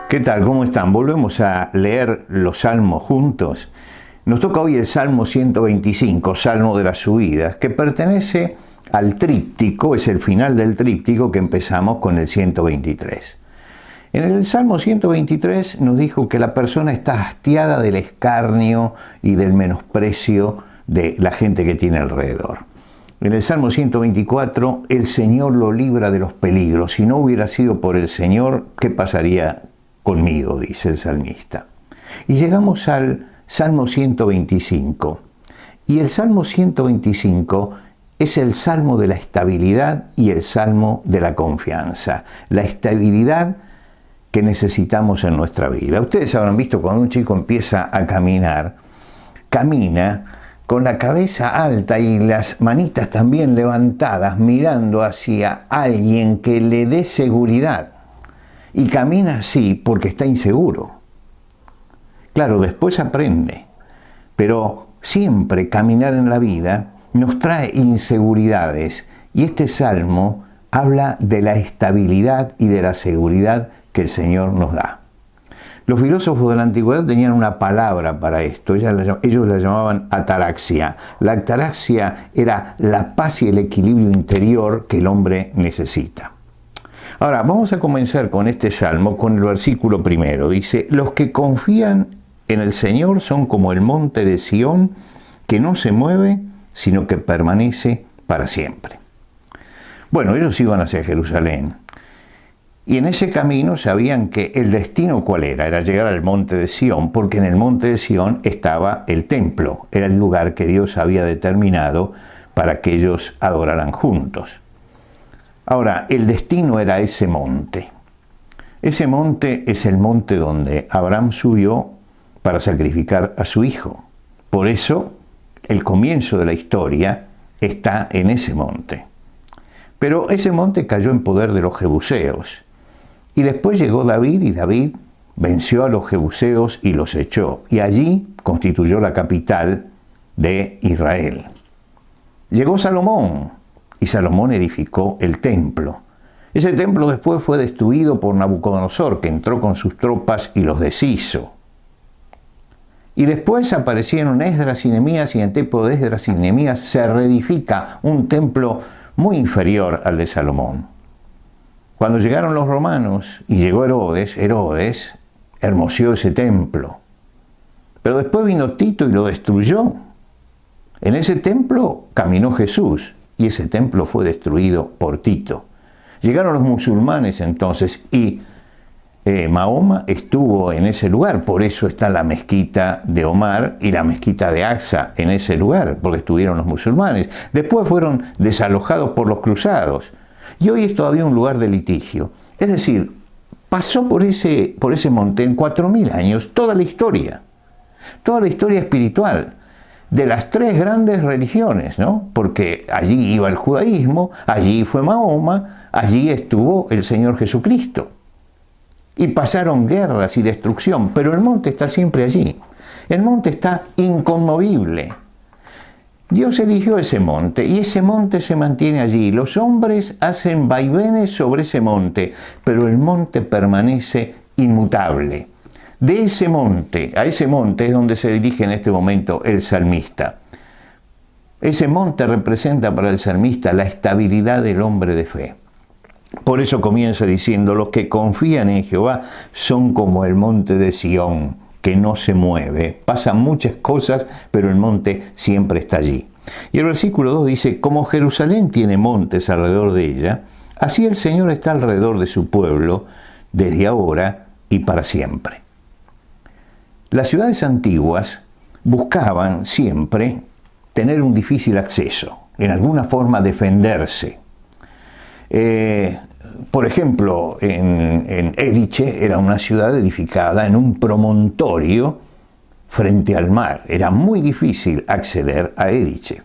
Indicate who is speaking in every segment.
Speaker 1: ¿Qué tal? ¿Cómo están? Volvemos a leer los salmos juntos. Nos toca hoy el Salmo 125, Salmo de las Subidas, que pertenece al tríptico, es el final del tríptico que empezamos con el 123. En el Salmo 123 nos dijo que la persona está hastiada del escarnio y del menosprecio de la gente que tiene alrededor. En el Salmo 124, el Señor lo libra de los peligros. Si no hubiera sido por el Señor, ¿qué pasaría conmigo?, dice el salmista. Y llegamos al Salmo 125. Y el Salmo 125 es el Salmo de la estabilidad y el Salmo de la confianza. La estabilidad que necesitamos en nuestra vida. Ustedes habrán visto cuando un chico empieza a caminar, camina con la cabeza alta y las manitas también levantadas, mirando hacia alguien que le dé seguridad. Y camina así porque está inseguro. Claro, después aprende, pero siempre caminar en la vida nos trae inseguridades. Y este salmo habla de la estabilidad y de la seguridad que el Señor nos da. Los filósofos de la antigüedad tenían una palabra para esto, ellos la llamaban ataraxia. La ataraxia era la paz y el equilibrio interior que el hombre necesita. Ahora, vamos a comenzar con este salmo, con el versículo primero. Dice, los que confían en el Señor son como el monte de Sión, que no se mueve, sino que permanece para siempre. Bueno, ellos iban hacia Jerusalén. Y en ese camino sabían que el destino ¿cuál era? Era llegar al monte de Sión, porque en el monte de Sión estaba el templo. Era el lugar que Dios había determinado para que ellos adoraran juntos. Ahora, el destino era ese monte. Ese monte es el monte donde Abraham subió para sacrificar a su hijo. Por eso, el comienzo de la historia está en ese monte. Pero ese monte cayó en poder de los jebuseos. Y después llegó David, y David venció a los jebuseos y los echó. Y allí constituyó la capital de Israel. Llegó Salomón, y Salomón edificó el templo. Ese templo después fue destruido por Nabucodonosor, que entró con sus tropas y los deshizo. Y después aparecieron Esdras y Nehemías, y en tiempo de Esdras y Nehemías se reedifica un templo muy inferior al de Salomón. Cuando llegaron los romanos y llegó Herodes hermoseó ese templo. Pero después vino Tito y lo destruyó. En ese templo caminó Jesús y ese templo fue destruido por Tito. Llegaron los musulmanes entonces y Mahoma estuvo en ese lugar. Por eso está la mezquita de Omar y la mezquita de Aqsa en ese lugar, porque estuvieron los musulmanes. Después fueron desalojados por los cruzados. Y hoy es todavía un lugar de litigio. Es decir, pasó por ese monte en 4000 años toda la historia espiritual de las tres grandes religiones, ¿no? Porque allí iba el judaísmo, allí fue Mahoma, allí estuvo el Señor Jesucristo. Y pasaron guerras y destrucción, pero el monte está siempre allí. El monte está inconmovible. Dios eligió ese monte y ese monte se mantiene allí. Los hombres hacen vaivenes sobre ese monte, pero el monte permanece inmutable. De ese monte, a ese monte es donde se dirige en este momento el salmista. Ese monte representa para el salmista la estabilidad del hombre de fe. Por eso comienza diciendo, los que confían en Jehová son como el monte de Sión, que no se mueve. Pasan muchas cosas, pero el monte siempre está allí. Y el versículo 2 dice, como Jerusalén tiene montes alrededor de ella, así el Señor está alrededor de su pueblo, desde ahora y para siempre. Las ciudades antiguas buscaban siempre tener un difícil acceso, en alguna forma defenderse. Por ejemplo, en Erice era una ciudad edificada en un promontorio frente al mar. Era muy difícil acceder a Erice.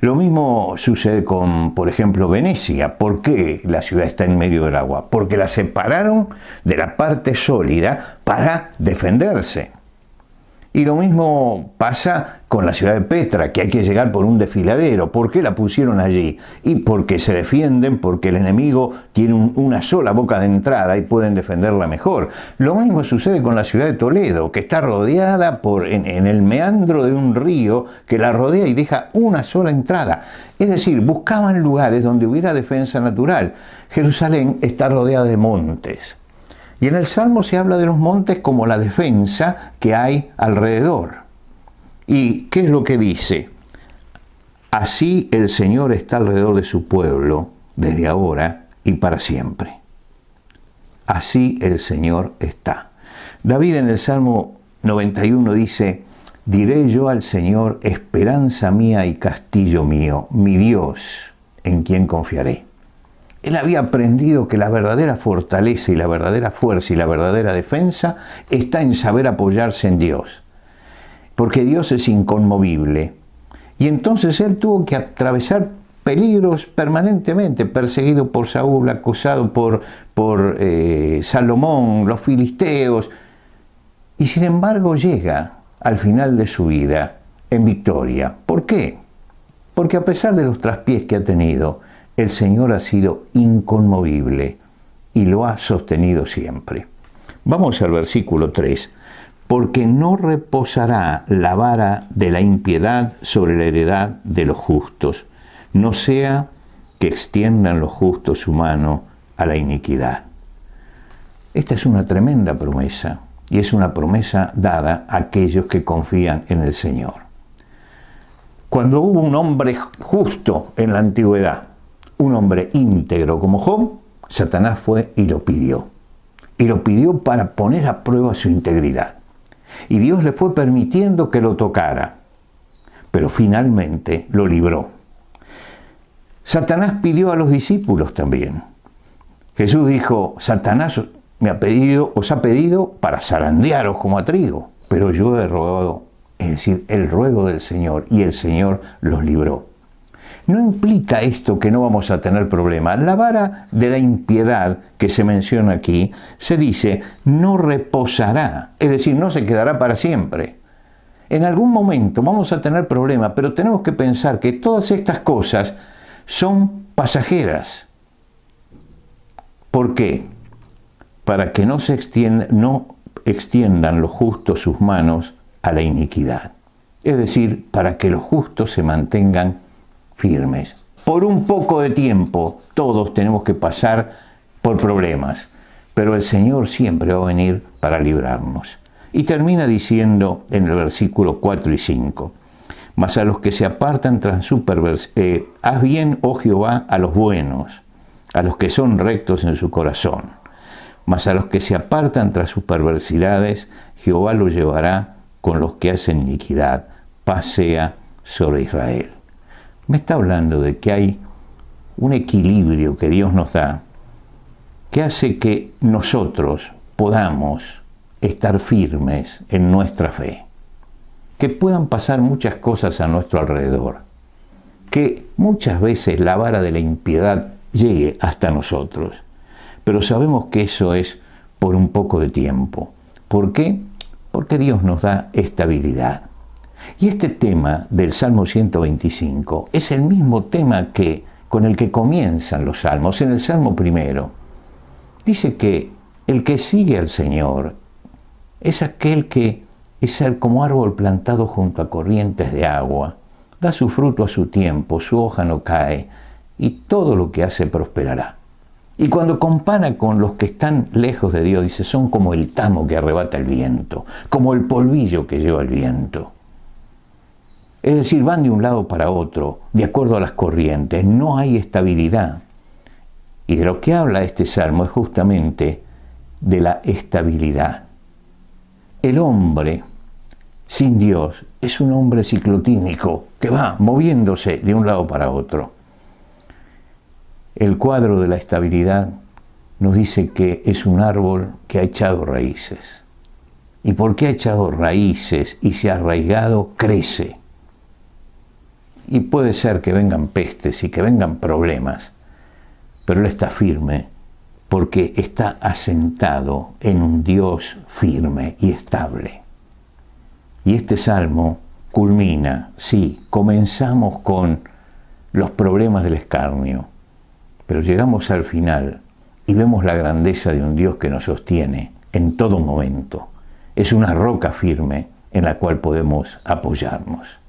Speaker 1: Lo mismo sucede con, por ejemplo, Venecia. ¿Por qué la ciudad está en medio del agua? Porque la separaron de la parte sólida para defenderse. Y lo mismo pasa con la ciudad de Petra, que hay que llegar por un desfiladero. ¿Por qué la pusieron allí? Y porque se defienden, porque el enemigo tiene una sola boca de entrada y pueden defenderla mejor. Lo mismo sucede con la ciudad de Toledo, que está rodeada en el meandro de un río que la rodea y deja una sola entrada. Es decir, buscaban lugares donde hubiera defensa natural. Jerusalén está rodeada de montes. Y en el Salmo se habla de los montes como la defensa que hay alrededor. ¿Y qué es lo que dice? Así el Señor está alrededor de su pueblo, desde ahora y para siempre. Así el Señor está. David en el Salmo 91 dice, diré yo al Señor, esperanza mía y castillo mío, mi Dios, en quien confiaré. Él había aprendido que la verdadera fortaleza y la verdadera fuerza y la verdadera defensa está en saber apoyarse en Dios. Porque Dios es inconmovible. Y entonces él tuvo que atravesar peligros permanentemente, perseguido por Saúl, acosado por Salomón, los filisteos. Y sin embargo llega al final de su vida en victoria. ¿Por qué? Porque a pesar de los traspiés que ha tenido, el Señor ha sido inconmovible y lo ha sostenido siempre. Vamos al versículo 3. Porque no reposará la vara de la impiedad sobre la heredad de los justos, no sea que extiendan los justos su mano a la iniquidad. Esta es una tremenda promesa y es una promesa dada a aquellos que confían en el Señor. Cuando hubo un hombre justo en la antigüedad, un hombre íntegro como Job, Satanás fue y lo pidió. Y lo pidió para poner a prueba su integridad. Y Dios le fue permitiendo que lo tocara. Pero finalmente lo libró. Satanás pidió a los discípulos también. Jesús dijo, Satanás os ha pedido para zarandearos como a trigo. Pero yo he rogado, es decir, el ruego del Señor, y el Señor los libró. No implica esto que no vamos a tener problemas. La vara de la impiedad que se menciona aquí, se dice, no reposará, es decir, no se quedará para siempre. En algún momento vamos a tener problemas, pero tenemos que pensar que todas estas cosas son pasajeras. ¿Por qué? Para que no extiendan los justos sus manos a la iniquidad. Es decir, para que los justos se mantengan firmes. Por un poco de tiempo todos tenemos que pasar por problemas, pero el Señor siempre va a venir para librarnos. Y termina diciendo en el versículo 4 y 5, mas a los que se apartan tras su perversidad, haz bien, oh Jehová, a los buenos, a los que son rectos en su corazón, mas a los que se apartan tras sus perversidades, Jehová los llevará con los que hacen iniquidad, paz sea sobre Israel. Me está hablando de que hay un equilibrio que Dios nos da, que hace que nosotros podamos estar firmes en nuestra fe, que puedan pasar muchas cosas a nuestro alrededor, que muchas veces la vara de la impiedad llegue hasta nosotros, pero sabemos que eso es por un poco de tiempo. ¿Por qué? Porque Dios nos da estabilidad. Y este tema del Salmo 125 es el mismo tema con el que comienzan los salmos. En el Salmo primero dice que el que sigue al Señor es aquel que es como árbol plantado junto a corrientes de agua, da su fruto a su tiempo, su hoja no cae y todo lo que hace prosperará. Y cuando compara con los que están lejos de Dios, dice, son como el tamo que arrebata el viento, como el polvillo que lleva el viento. Es decir, van de un lado para otro, de acuerdo a las corrientes, no hay estabilidad. Y de lo que habla este salmo es justamente de la estabilidad. El hombre sin Dios es un hombre ciclotímico que va moviéndose de un lado para otro. El cuadro de la estabilidad nos dice que es un árbol que ha echado raíces. Y porque ha echado raíces y se ha arraigado, crece. Y puede ser que vengan pestes y que vengan problemas, pero él está firme porque está asentado en un Dios firme y estable. Y este salmo culmina, sí, comenzamos con los problemas del escarnio, pero llegamos al final y vemos la grandeza de un Dios que nos sostiene en todo momento. Es una roca firme en la cual podemos apoyarnos.